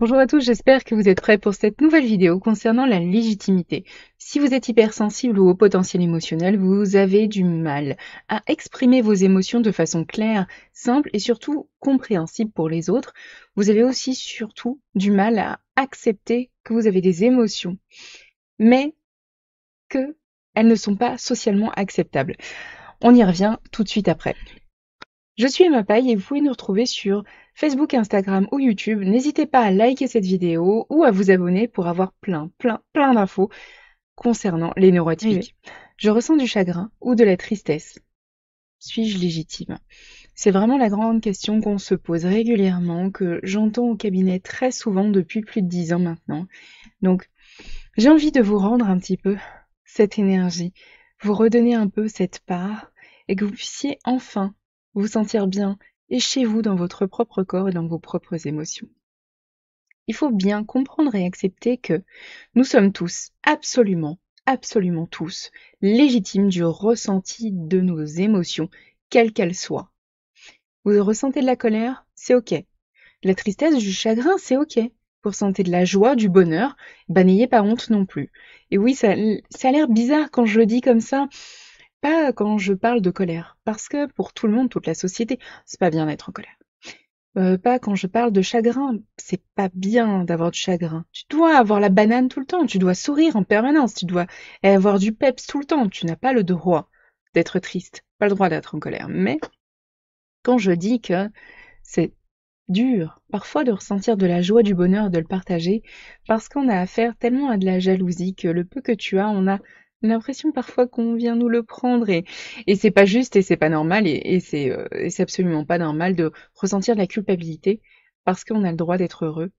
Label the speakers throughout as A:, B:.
A: Bonjour à tous, j'espère que vous êtes prêts pour cette nouvelle vidéo concernant la légitimité. Si vous êtes hypersensible ou au potentiel émotionnel, vous avez du mal à exprimer vos émotions de façon claire, simple et surtout compréhensible pour les autres. Vous avez aussi surtout du mal à accepter que vous avez des émotions, mais que elles ne sont pas socialement acceptables. On y revient tout de suite après. Je suis Emma Paille et vous pouvez nous retrouver sur Facebook, Instagram ou YouTube. N'hésitez pas à liker cette vidéo ou à vous abonner pour avoir plein d'infos concernant les neuroatypiques. Je ressens du chagrin ou de la tristesse. Suis-je légitime? C'est vraiment la grande question qu'on se pose régulièrement, que j'entends au cabinet très souvent depuis plus de 10 ans maintenant. Donc, j'ai envie de vous rendre un petit peu cette énergie, vous redonner un peu cette part et que vous puissiez enfin vous sentir bien et chez vous dans votre propre corps et dans vos propres émotions. Il faut bien comprendre et accepter que nous sommes tous, absolument tous, légitimes du ressenti de nos émotions, quelles qu'elles soient. Vous ressentez de la colère, c'est ok. La tristesse, du chagrin, c'est ok. Vous ressentez de la joie, du bonheur, n'ayez pas honte non plus. Et oui, ça a l'air bizarre quand je le dis comme ça, pas quand je parle de colère, parce que pour tout le monde, toute la société, c'est pas bien d'être en colère. Pas quand je parle de chagrin, c'est pas bien d'avoir du chagrin. Tu dois avoir la banane tout le temps, tu dois sourire en permanence, tu dois avoir du peps tout le temps, tu n'as pas le droit d'être triste, pas le droit d'être en colère. Mais quand je dis que c'est dur, parfois, de ressentir de la joie, du bonheur, de le partager, parce qu'on a affaire tellement à de la jalousie que le peu que tu as, on a l'impression parfois qu'on vient nous le prendre et c'est pas juste et c'est pas normal et c'est absolument pas normal de ressentir de la culpabilité parce qu'on a le droit d'être heureux,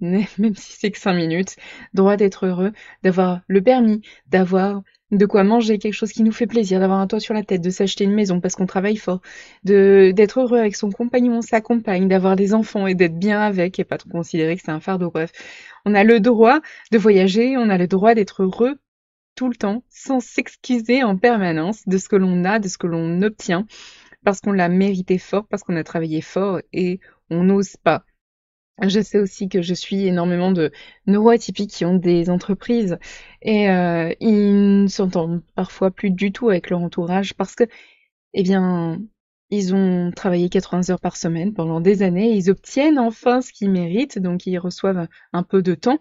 A: même si c'est que 5 minutes, droit d'être heureux, d'avoir le permis, d'avoir de quoi manger, quelque chose qui nous fait plaisir, d'avoir un toit sur la tête, de s'acheter une maison parce qu'on travaille fort, d'être heureux avec son compagnon, sa compagne, d'avoir des enfants et d'être bien avec et pas trop considérer que c'est un fardeau. Bref, on a le droit de voyager, on a le droit d'être heureux tout le temps, sans s'excuser en permanence de ce que l'on a, de ce que l'on obtient, parce qu'on l'a mérité fort, parce qu'on a travaillé fort et on n'ose pas. Je sais aussi que je suis énormément de neuroatypiques qui ont des entreprises et ils ne s'entendent parfois plus du tout avec leur entourage parce que, eh bien, ils ont travaillé 80 heures par semaine pendant des années, et ils obtiennent enfin ce qu'ils méritent, donc ils reçoivent un peu de temps,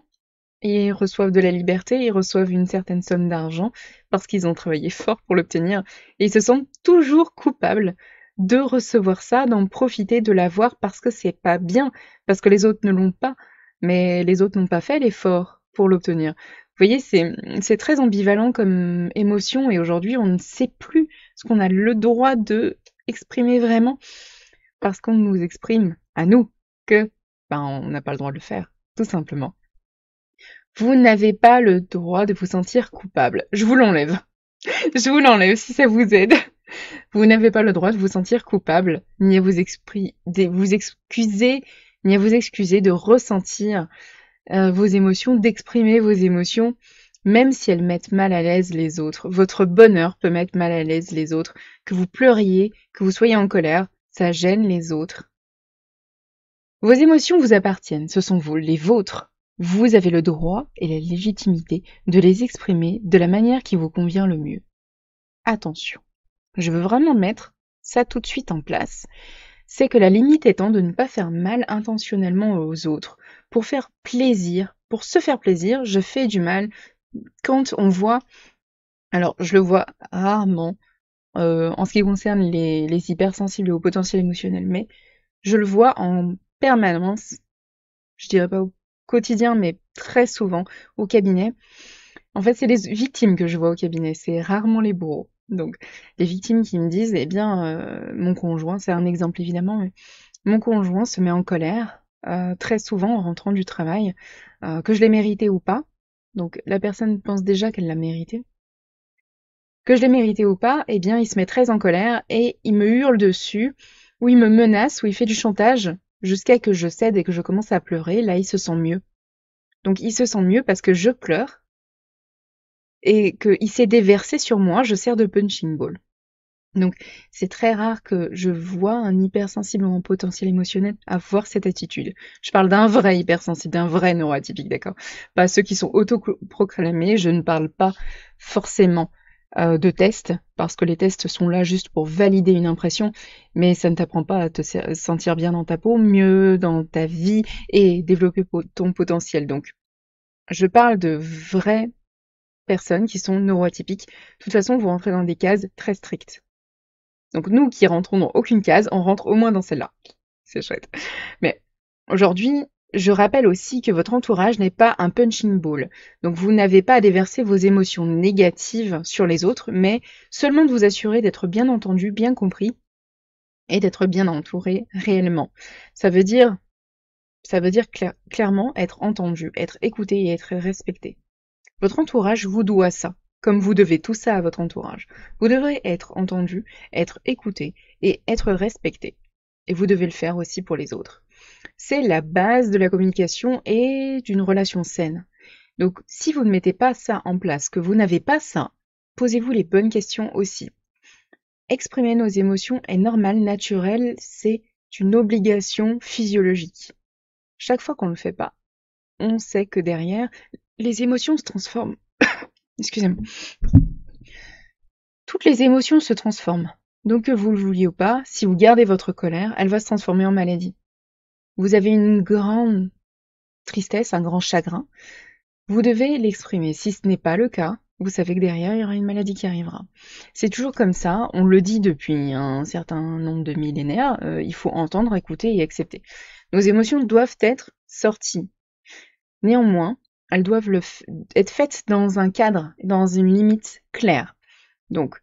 A: ils reçoivent de la liberté, ils reçoivent une certaine somme d'argent parce qu'ils ont travaillé fort pour l'obtenir et ils se sentent toujours coupables de recevoir ça, d'en profiter, de l'avoir parce que c'est pas bien, parce que les autres ne l'ont pas, mais les autres n'ont pas fait l'effort pour l'obtenir. Vous voyez, c'est très ambivalent comme émotion et aujourd'hui on ne sait plus ce qu'on a le droit de exprimer vraiment parce qu'on nous exprime à nous que on n'a pas le droit de le faire, tout simplement. Vous n'avez pas le droit de vous sentir coupable. Je vous l'enlève. Je vous l'enlève si ça vous aide. Vous n'avez pas le droit de vous sentir coupable, ni à vous excuser, ni à vous excuser de ressentir vos émotions, d'exprimer vos émotions, même si elles mettent mal à l'aise les autres. Votre bonheur peut mettre mal à l'aise les autres. Que vous pleuriez, que vous soyez en colère, ça gêne les autres. Vos émotions vous appartiennent, ce sont vous, les vôtres. Vous avez le droit et la légitimité de les exprimer de la manière qui vous convient le mieux. Attention, je veux vraiment mettre ça tout de suite en place. C'est que la limite étant de ne pas faire mal intentionnellement aux autres. Pour faire plaisir, pour se faire plaisir, je fais du mal quand on voit, alors je le vois rarement en ce qui concerne les hypersensibles et au potentiel émotionnel, mais je le vois en permanence, je dirais pas au quotidien, mais très souvent au cabinet. En fait, c'est les victimes que je vois au cabinet, c'est rarement les bourreaux. Donc, les victimes qui me disent, eh bien, mon conjoint, c'est un exemple évidemment, mais mon conjoint se met en colère, très souvent en rentrant du travail, que je l'ai mérité ou pas. Donc, la personne pense déjà qu'elle l'a mérité. Que je l'ai mérité ou pas, eh bien, il se met très en colère et il me hurle dessus, ou il me menace, ou il fait du chantage, jusqu'à que je cède et que je commence à pleurer. Là, il se sent mieux. Donc, il se sent mieux parce que je pleure et qu'il s'est déversé sur moi, je sers de punching ball. Donc, c'est très rare que je vois un hypersensible ou un potentiel émotionnel avoir cette attitude. Je parle d'un vrai hypersensible, d'un vrai neuroatypique, d'accord? Pas ceux qui sont autoproclamés. Je ne parle pas forcément de tests, parce que les tests sont là juste pour valider une impression, mais ça ne t'apprend pas à te sentir bien dans ta peau, mieux dans ta vie et développer ton potentiel. Donc, je parle de vraies personnes qui sont neuroatypiques. De toute façon, vous rentrez dans des cases très strictes. Donc nous qui rentrons dans aucune case, on rentre au moins dans celle-là. C'est chouette. Mais aujourd'hui, je rappelle aussi que votre entourage n'est pas un punching ball. Donc vous n'avez pas à déverser vos émotions négatives sur les autres, mais seulement de vous assurer d'être bien entendu, bien compris et d'être bien entouré réellement. Ça veut dire clairement être entendu, être écouté et être respecté. Votre entourage vous doit ça, comme vous devez tout ça à votre entourage. Vous devrez être entendu, être écouté et être respecté. Et vous devez le faire aussi pour les autres. C'est la base de la communication et d'une relation saine. Donc, si vous ne mettez pas ça en place, que vous n'avez pas ça, posez-vous les bonnes questions aussi. Exprimer nos émotions est normal, naturel, c'est une obligation physiologique. Chaque fois qu'on ne le fait pas, on sait que derrière, les émotions se transforment. Excusez-moi. Toutes les émotions se transforment. Donc que vous le vouliez ou pas, si vous gardez votre colère, elle va se transformer en maladie. Vous avez une grande tristesse, un grand chagrin, vous devez l'exprimer. Si ce n'est pas le cas, vous savez que derrière, il y aura une maladie qui arrivera. C'est toujours comme ça, on le dit depuis un certain nombre de millénaires, il faut entendre, écouter et accepter. Nos émotions doivent être sorties. Néanmoins, elles doivent être faites dans un cadre, dans une limite claire. Donc,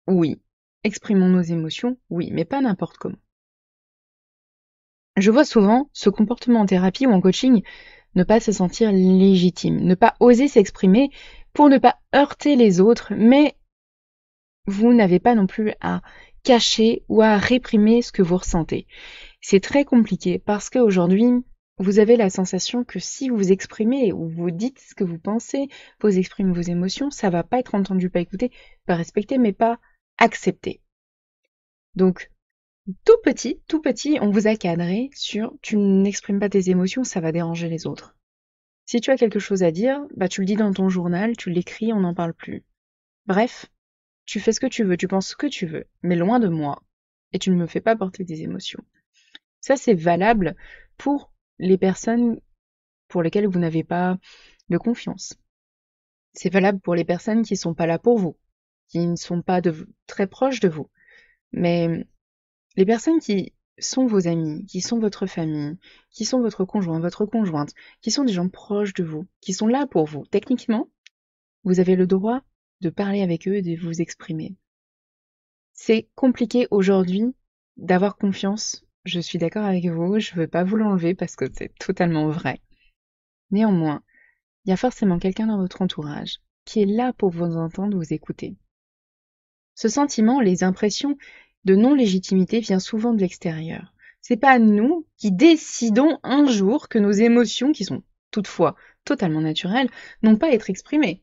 A: oui, exprimons nos émotions, oui, mais pas n'importe comment. Je vois souvent ce comportement en thérapie ou en coaching, ne pas se sentir légitime, ne pas oser s'exprimer pour ne pas heurter les autres, mais vous n'avez pas non plus à cacher ou à réprimer ce que vous ressentez. C'est très compliqué parce qu'aujourd'hui, vous avez la sensation que si vous vous exprimez ou vous dites ce que vous pensez, vous exprimez vos émotions, ça va pas être entendu, pas écouté, pas respecté, mais pas accepté. Donc, tout petit, on vous a cadré sur tu n'exprimes pas tes émotions, ça va déranger les autres. Si tu as quelque chose à dire, bah tu le dis dans ton journal, tu l'écris, on n'en parle plus. Bref, tu fais ce que tu veux, tu penses ce que tu veux, mais loin de moi, et tu ne me fais pas porter des émotions. Ça, c'est valable pour les personnes pour lesquelles vous n'avez pas de confiance. C'est valable pour les personnes qui ne sont pas là pour vous, qui ne sont pas très proches de vous. Mais les personnes qui sont vos amis, qui sont votre famille, qui sont votre conjoint, votre conjointe, qui sont des gens proches de vous, qui sont là pour vous, techniquement, vous avez le droit de parler avec eux et de vous exprimer. C'est compliqué aujourd'hui d'avoir confiance, je suis d'accord avec vous, je ne veux pas vous l'enlever parce que c'est totalement vrai. Néanmoins, il y a forcément quelqu'un dans votre entourage qui est là pour vous entendre, vous écouter. Ce sentiment, les impressions de non-légitimité vient souvent de l'extérieur. C'est pas nous qui décidons un jour que nos émotions, qui sont toutefois totalement naturelles, n'ont pas à être exprimées.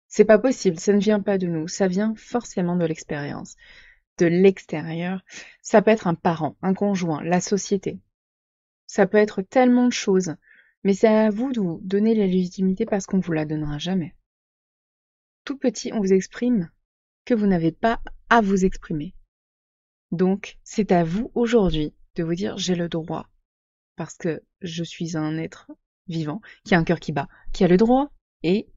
A: C'est pas possible, ça ne vient pas de nous, ça vient forcément de l'expérience. De l'extérieur, ça peut être un parent, un conjoint, la société. Ça peut être tellement de choses, mais c'est à vous de vous donner la légitimité parce qu'on ne vous la donnera jamais. Tout petit, on vous exprime que vous n'avez pas à vous exprimer. Donc, c'est à vous aujourd'hui de vous dire j'ai le droit, parce que je suis un être vivant, qui a un cœur qui bat, qui a le droit, et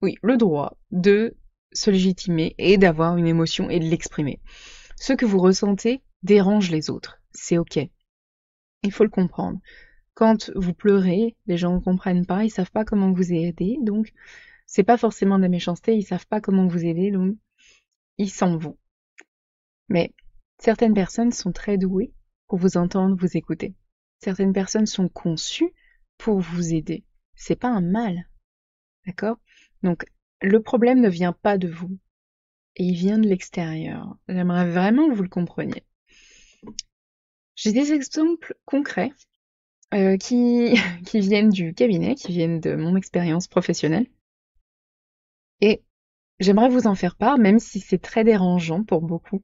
A: oui, le droit de se légitimer et d'avoir une émotion et de l'exprimer. Ce que vous ressentez dérange les autres, c'est ok. Il faut le comprendre. Quand vous pleurez, les gens ne comprennent pas, ils savent pas comment vous aider, donc c'est pas forcément de la méchanceté, ils savent pas comment vous aider, donc ils s'en vont. Mais certaines personnes sont très douées pour vous entendre, vous écouter. Certaines personnes sont conçues pour vous aider. C'est pas un mal. D'accord? Donc, le problème ne vient pas de vous. Et il vient de l'extérieur. J'aimerais vraiment que vous le compreniez. J'ai des exemples concrets qui viennent du cabinet, qui viennent de mon expérience professionnelle. Et j'aimerais vous en faire part, même si c'est très dérangeant pour beaucoup.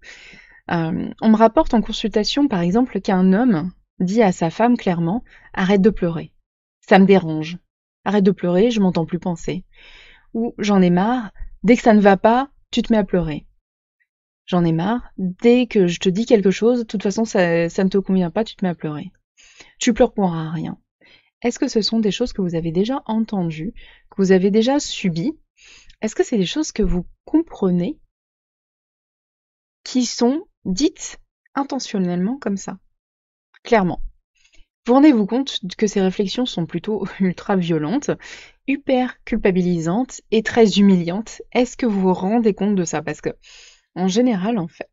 A: On me rapporte en consultation, par exemple, qu'un homme dit à sa femme clairement: «Arrête de pleurer, ça me dérange. Arrête de pleurer, je m'entends plus penser.» Ou «J'en ai marre, dès que ça ne va pas, tu te mets à pleurer. J'en ai marre, dès que je te dis quelque chose, de toute façon ça ne te convient pas, tu te mets à pleurer. Tu pleures pour un rien.» Est-ce que ce sont des choses que vous avez déjà entendues, que vous avez déjà subies? Est-ce que c'est des choses que vous comprenez, qui sont dites intentionnellement comme ça, clairement? Vous rendez-vous compte que ces réflexions sont plutôt ultra violentes, hyper culpabilisantes et très humiliantes? Est-ce que vous vous rendez compte de ça? Parce que, en général, en fait,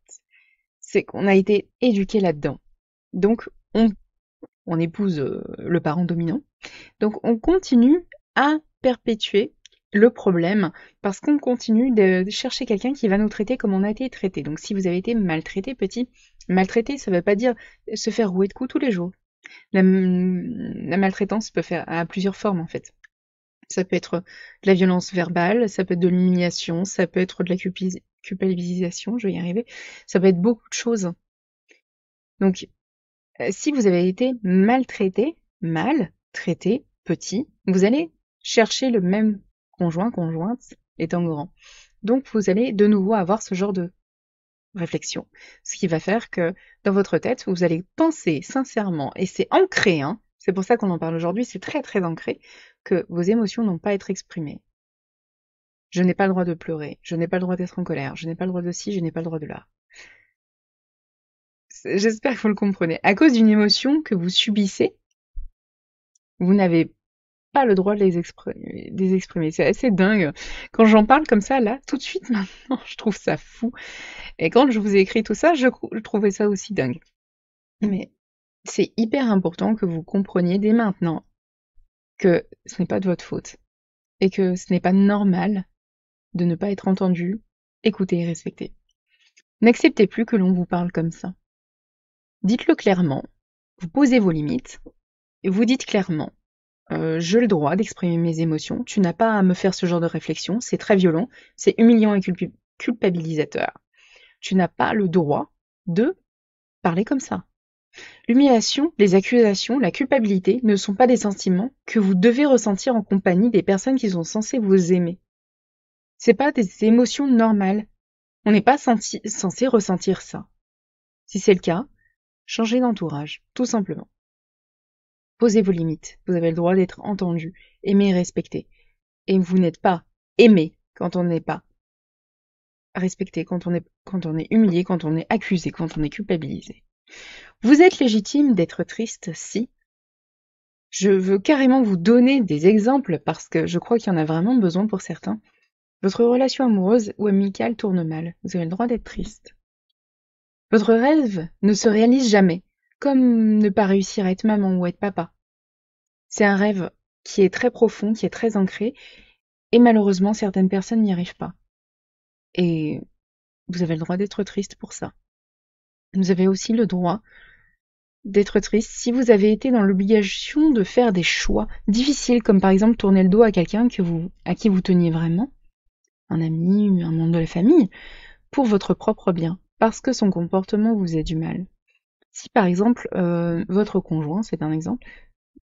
A: c'est qu'on a été éduqué là-dedans. Donc, on épouse le parent dominant. Donc, on continue à perpétuer le problème parce qu'on continue de chercher quelqu'un qui va nous traiter comme on a été traité. Donc, si vous avez été maltraité, petit, maltraité, ça ne veut pas dire se faire rouer de coups tous les jours. La maltraitance peut faire à plusieurs formes, en fait. Ça peut être de la violence verbale, ça peut être de l'humiliation, ça peut être de la culpabilisation, je vais y arriver. Ça peut être beaucoup de choses. Donc, si vous avez été maltraité, petit, vous allez chercher le même conjoint, conjointe, étant grand. Donc, vous allez de nouveau avoir ce genre de réflexion. Ce qui va faire que dans votre tête, vous allez penser sincèrement, et c'est ancré, hein, c'est pour ça qu'on en parle aujourd'hui, c'est très très ancré, que vos émotions n'ont pas à être exprimées. Je n'ai pas le droit de pleurer, je n'ai pas le droit d'être en colère, je n'ai pas le droit de ci, je n'ai pas le droit de là. J'espère que vous le comprenez. À cause d'une émotion que vous subissez, vous n'avez pas le droit de les exprimer. C'est assez dingue. Quand j'en parle comme ça, là, tout de suite maintenant, je trouve ça fou. Et quand je vous ai écrit tout ça, je trouvais ça aussi dingue. Mais c'est hyper important que vous compreniez dès maintenant que ce n'est pas de votre faute et que ce n'est pas normal de ne pas être entendu, écouté et respecté. N'acceptez plus que l'on vous parle comme ça. Dites-le clairement, vous posez vos limites et vous dites clairement: j'ai le droit d'exprimer mes émotions, tu n'as pas à me faire ce genre de réflexion, c'est très violent, c'est humiliant et culpabilisateur. Tu n'as pas le droit de parler comme ça. L'humiliation, les accusations, la culpabilité ne sont pas des sentiments que vous devez ressentir en compagnie des personnes qui sont censées vous aimer. C'est pas des émotions normales. On n'est pas censé ressentir ça. Si c'est le cas, changez d'entourage, tout simplement. Posez vos limites. Vous avez le droit d'être entendu, aimé et respecté. Et vous n'êtes pas aimé quand on n'est pas respecté, quand on est humilié, quand on est accusé, quand on est culpabilisé. Vous êtes légitime d'être triste si... Je veux carrément vous donner des exemples parce que je crois qu'il y en a vraiment besoin pour certains. Votre relation amoureuse ou amicale tourne mal. Vous avez le droit d'être triste. Votre rêve ne se réalise jamais, comme ne pas réussir à être maman ou être papa. C'est un rêve qui est très profond, qui est très ancré, et malheureusement certaines personnes n'y arrivent pas. Et vous avez le droit d'être triste pour ça. Vous avez aussi le droit d'être triste si vous avez été dans l'obligation de faire des choix difficiles, comme par exemple tourner le dos à quelqu'un à qui vous teniez vraiment, un ami, un membre de la famille, pour votre propre bien, parce que son comportement vous faisait du mal. Si par exemple votre conjoint, c'est un exemple,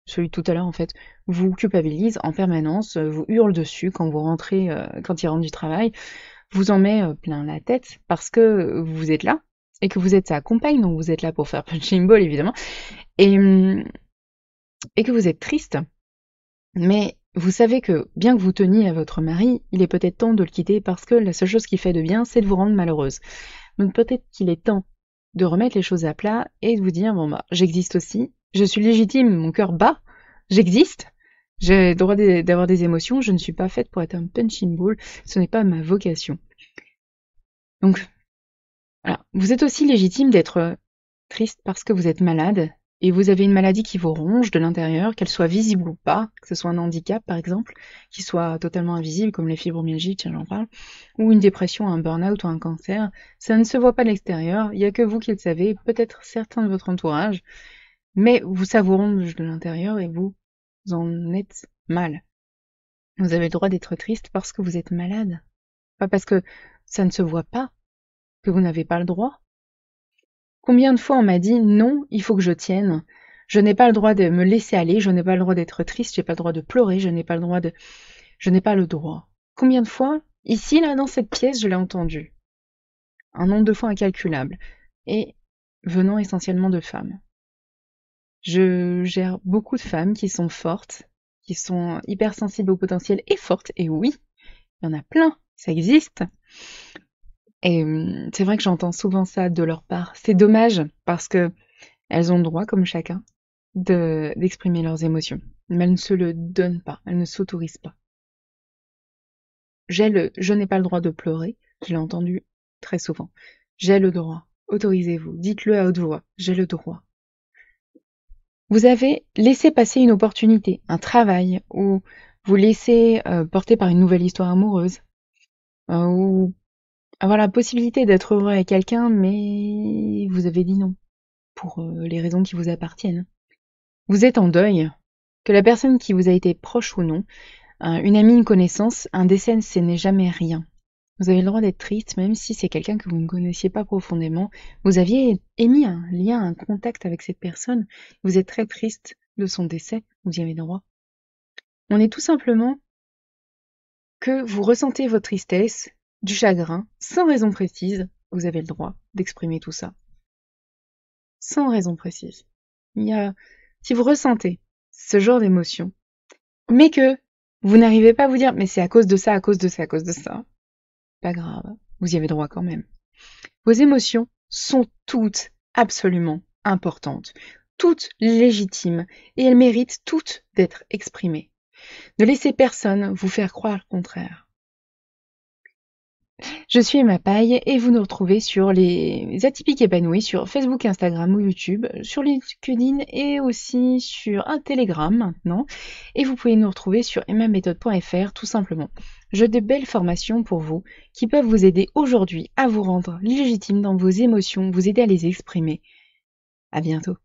A: celui de tout à l'heure en fait, vous culpabilise en permanence, vous hurle dessus quand vous rentrez, quand il rentre du travail, vous en met plein la tête parce que vous êtes là et que vous êtes sa compagne, donc vous êtes là pour faire punching ball évidemment, et que vous êtes triste, mais vous savez que bien que vous teniez à votre mari, il est peut-être temps de le quitter parce que la seule chose qui fait de bien, c'est de vous rendre malheureuse. Donc peut-être qu'il est temps de remettre les choses à plat et de vous dire, bon bah, j'existe aussi, je suis légitime, mon cœur bat, j'existe, j'ai le droit d'avoir des émotions, je ne suis pas faite pour être un punching ball, ce n'est pas ma vocation. Donc, voilà. Vous êtes aussi légitime d'être triste parce que vous êtes malade et vous avez une maladie qui vous ronge de l'intérieur, qu'elle soit visible ou pas, que ce soit un handicap par exemple, qui soit totalement invisible comme les fibromyalgies, tiens j'en parle, ou une dépression, un burn-out ou un cancer, ça ne se voit pas de l'extérieur, il n'y a que vous qui le savez, peut-être certains de votre entourage, mais ça vous ronge de l'intérieur et vous en êtes mal. Vous avez le droit d'être triste parce que vous êtes malade. Pas parce que ça ne se voit pas que vous n'avez pas le droit. Combien de fois on m'a dit non, il faut que je tienne. Je n'ai pas le droit de me laisser aller, je n'ai pas le droit d'être triste, j'ai pas le droit de pleurer, je n'ai pas le droit de... Je n'ai pas le droit. Combien de fois, ici, là, dans cette pièce, je l'ai entendu? Un nombre de fois incalculable. Et venant essentiellement de femmes. Je gère beaucoup de femmes qui sont fortes, qui sont hypersensibles au potentiel et fortes. Et oui, il y en a plein, ça existe. Et c'est vrai que j'entends souvent ça de leur part. C'est dommage parce que elles ont le droit, comme chacun, d'exprimer leurs émotions. Mais elles ne se le donnent pas, elles ne s'autorisent pas. Je n'ai pas le droit de pleurer, je l'ai entendu très souvent. J'ai le droit, autorisez-vous, dites-le à haute voix, j'ai le droit. Vous avez laissé passer une opportunité, un travail, ou vous laissez porter par une nouvelle histoire amoureuse, ou avoir la possibilité d'être heureux avec quelqu'un, mais vous avez dit non, pour les raisons qui vous appartiennent. Vous êtes en deuil, que la personne qui vous a été proche ou non, une amie, une connaissance, un décès, ce n'est jamais rien. Vous avez le droit d'être triste, même si c'est quelqu'un que vous ne connaissiez pas profondément. Vous aviez émis un lien, un contact avec cette personne. Vous êtes très triste de son décès. Vous y avez le droit. On est tout simplement que vous ressentez votre tristesse, du chagrin, sans raison précise. Vous avez le droit d'exprimer tout ça. Sans raison précise. Si vous ressentez ce genre d'émotion, mais que vous n'arrivez pas à vous dire, mais c'est à cause de ça, à cause de ça, à cause de ça. Pas grave, vous y avez droit quand même. Vos émotions sont toutes absolument importantes, toutes légitimes, et elles méritent toutes d'être exprimées. Ne laissez personne vous faire croire le contraire. Je suis Emma Paille et vous nous retrouvez sur les Atypiques épanouis sur Facebook, Instagram ou YouTube, sur LinkedIn et aussi sur un Telegram maintenant. Et vous pouvez nous retrouver sur emmaméthode.fr tout simplement. J'ai de belles formations pour vous qui peuvent vous aider aujourd'hui à vous rendre légitime dans vos émotions, vous aider à les exprimer. À bientôt.